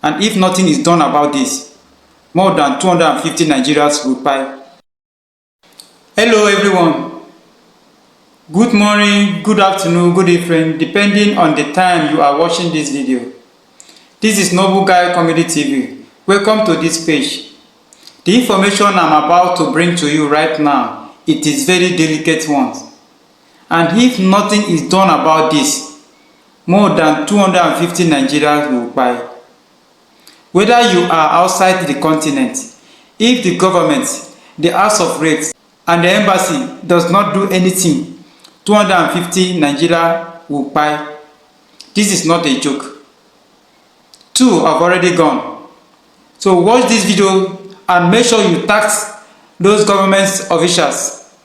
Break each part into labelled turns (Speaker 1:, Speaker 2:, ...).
Speaker 1: And if nothing is done about this, more than 250 Nigerians will die. Hello everyone. Good morning, good afternoon, good evening, depending on the time you are watching this video. This is Noble Guy Comedy TV. Welcome to this page. The information I'm about to bring to you right now, it is very delicate one. And if nothing is done about this, more than 250 Nigerians will die. Whether you are outside the continent, if the government, the House of Reps, and the embassy does not do anything, 250 Nigeria will die. This is not a joke. 2 have already gone. So watch this video and make sure you tax those government officials.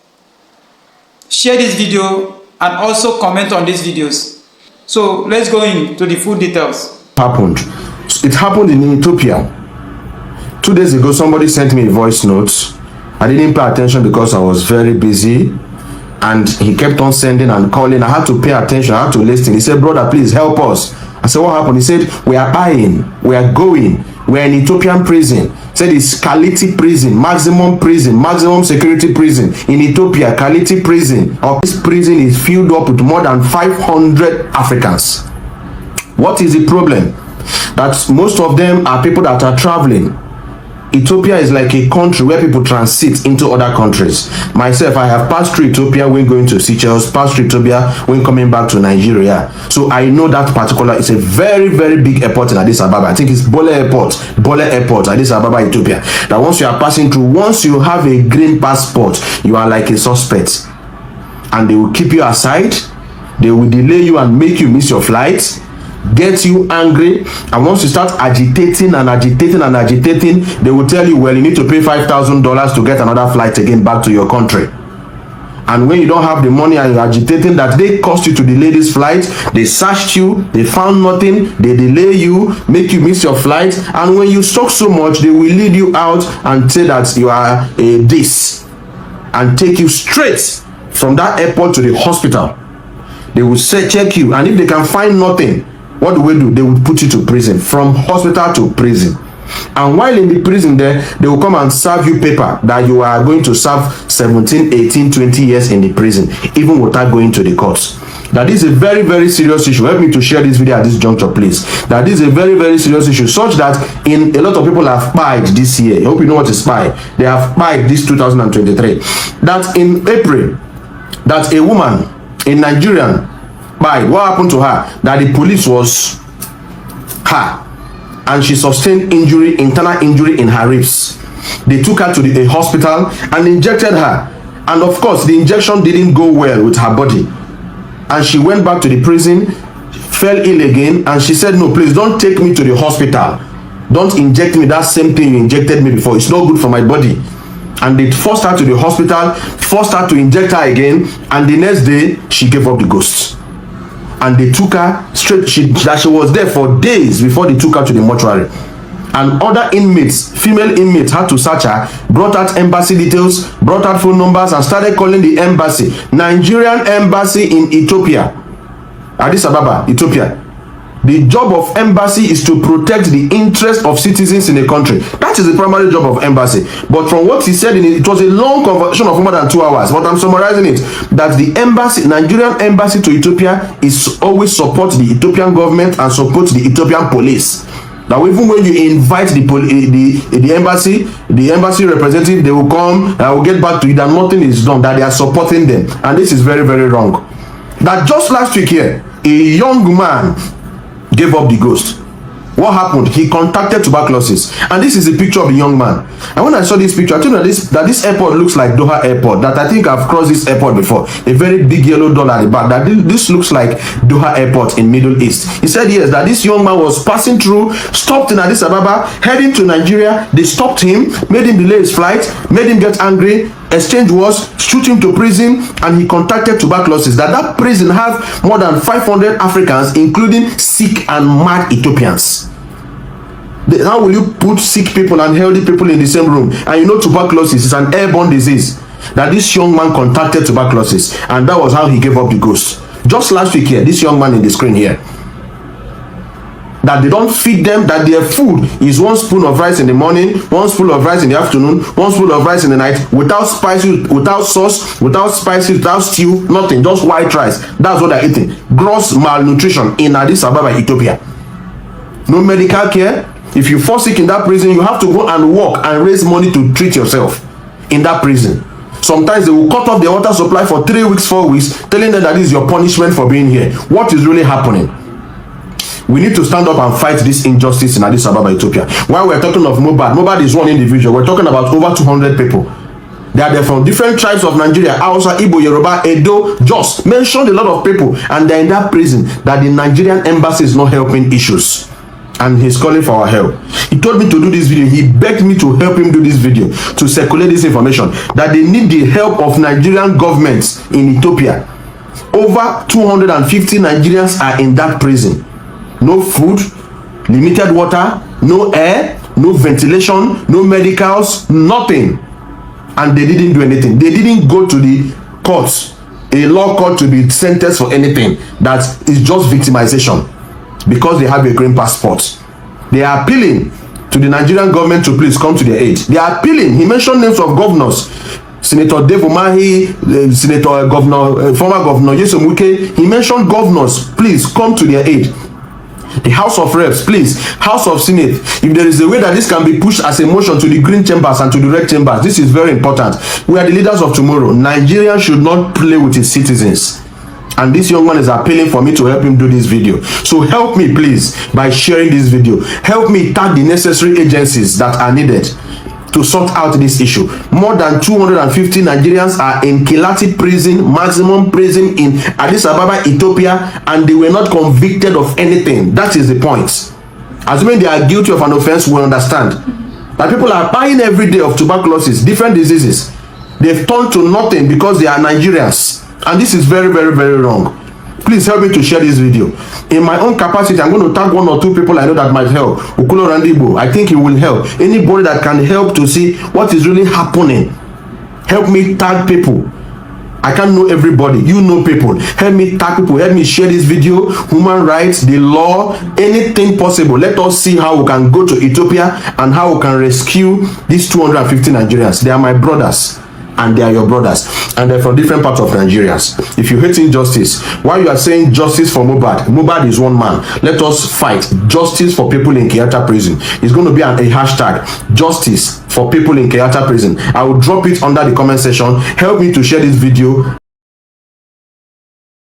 Speaker 1: Share this video and also comment on these videos. So let's go into the full details.
Speaker 2: It happened in Ethiopia. 2 days ago, somebody sent me a voice note. I didn't pay attention because I was very busy, and he kept on sending and calling. I had to pay attention. I had to listen. He said, "Brother, please help us." I said, "What happened?" He said, "We are buying. We are going. We are in Ethiopian prison." He said it's Kality prison, maximum security prison in Ethiopia. Kality prison. This prison is filled up with more than 500 Africans. What is the problem? That most of them are people that are traveling. Ethiopia is like a country where people transit into other countries. Myself, I have passed through Ethiopia when going to Seychelles, passed through Ethiopia when coming back to Nigeria. So I know that particular, it's a very, very big airport in Addis Ababa. I think it's Bole Airport, Addis Ababa, Ethiopia. That once you are passing through, once you have a green passport, you are like a suspect. And they will keep you aside, they will delay you and make you miss your flight, get you angry, and once you start agitating, they will tell you, well, you need to pay $5,000 to get another flight again back to your country. And when you don't have the money and you're agitating, that they cost you to delay this flight, they searched you, they found nothing, they delay you, make you miss your flight, and when you talk so much, they will lead you out and say that you are a this, and take you straight from that airport to the hospital. They will say, check you, and if they can find nothing, what do? They will put you to prison, from hospital to prison. And while in the prison there, they will come and serve you paper that you are going to serve 17, 18, 20 years in the prison, even without going to the courts. That is a very, very serious issue. Help me to share this video at this juncture, please. That is a very, very serious issue, such that in a lot of people have spied this year. I hope you know what is spy. They have spied this 2023. That in April, that a woman, a Nigerian, what happened to her? That the police was her, and she sustained injury, internal injury in her ribs. They took her to the hospital and injected her, and of course the injection didn't go well with her body, and she went back to the prison, fell ill again, and she said, "No, please don't take me to the hospital, don't inject me that same thing you injected me before, it's not good for my body." And they forced her to the hospital, forced her to inject her again, and the next day she gave up the ghost. And they took her straight, she was there for days before they took her to the mortuary. And other inmates, female inmates, had to search her, brought out embassy details, brought out phone numbers, and started calling the embassy, Nigerian embassy in Ethiopia, Addis Ababa, Ethiopia. The job of embassy is to protect the interest of citizens in a country. That is the primary job of embassy. But from what he said, it was a long conversation of more than 2 hours, but I'm summarizing it, that the embassy, Nigerian embassy to Ethiopia, is always support the Ethiopian government and support the Ethiopian police. Now, even when you invite the embassy representative, they will come, I will get back to you, that nothing is done, that they are supporting them. And this is very, very wrong. That just last week here, a young man gave up the ghost. What happened? He contacted tuberculosis, and this is a picture of the young man. And when I saw this picture, I told that this airport looks like Doha Airport. That I think I've crossed this airport before. A very big yellow dot at the back. That this looks like Doha Airport in Middle East. He said yes, that this young man was passing through, stopped in Addis Ababa, heading to Nigeria. They stopped him, made him delay his flight, made him get angry. Exchange was shoot him to prison, and he contacted tuberculosis. That prison have more than 500 Africans, including sick and mad Ethiopians. How will you put sick people and healthy people in the same room? And you know tuberculosis is an airborne disease. That this young man contacted tuberculosis, and that was how he gave up the ghost. Just last week here, this young man in the screen here. that they don't feed them, that their food is 1 spoon of rice in the morning, 1 spoon of rice in the afternoon, 1 spoon of rice in the night, without spices, without sauce, without spices, without stew, nothing, just white rice. That's what they're eating. Gross malnutrition in Addis Ababa, Ethiopia. No medical care. If you fall sick in that prison, you have to go and work and raise money to treat yourself in that prison. Sometimes they will cut off the water supply for 3 weeks, 4 weeks, telling them that this is your punishment for being here. What is really happening? We need to stand up and fight this injustice in Addis Ababa, Ethiopia. While we're talking of Mohbad, Mohbad is one individual. We're talking about over 200 people. They are there from different tribes of Nigeria, Hausa, Igbo, Yoruba, Edo, Jos. Mentioned a lot of people, and they're in that prison that the Nigerian embassy is not helping issues. And he's calling for our help. He told me to do this video. He begged me to help him do this video, to circulate this information, that they need the help of Nigerian governments in Ethiopia. Over 250 Nigerians are in that prison. No food, limited water, no air, no ventilation, no medicals, nothing. And they didn't do anything. They didn't go to the courts, a law court, to be sentenced for anything. That is just victimization because they have a green passport. They are appealing to the Nigerian government to please come to their aid. They are appealing. He mentioned names of governors. Senator Dave Umahi, Senator Governor, former Governor Nyesom Wike. He mentioned governors, please come to their aid. The House of Reps, please, House of Senate, if there is a way that this can be pushed as a motion to the green chambers and to the red chambers, this is very important. We are the leaders of tomorrow. Nigeria should not play with its citizens. And this young man is appealing for me to help him do this video. So help me, please, by sharing this video. Help me tag the necessary agencies that are needed to sort out this issue. More than 250 Nigerians are in Kilati prison, maximum prison in Addis Ababa, Ethiopia, and they were not convicted of anything. That is the point. Assuming they are guilty of an offense, we understand. But people are dying every day of tuberculosis, different diseases. They've turned to nothing because they are Nigerians. And this is very, very, very wrong. Please help me to share this video. In my own capacity, I'm going to tag 1 or 2 people I know that might help. Okulo Randibo, I think he will help. Anybody that can help to see what is really happening, help me tag people. I can't know everybody. You know people. Help me tag people. Help me share this video. Human rights, the law, anything possible. Let us see how we can go to Ethiopia and how we can rescue these 250 Nigerians. They are my brothers. And they are your brothers, and they're from different parts of Nigeria. If you hate injustice, while you are saying justice for Mohbad, Mohbad is one man. Let us fight justice for people in Kayata prison. It's going to be a hashtag, justice for people in Kayata prison. I will drop it under the comment section. Help me to share this video.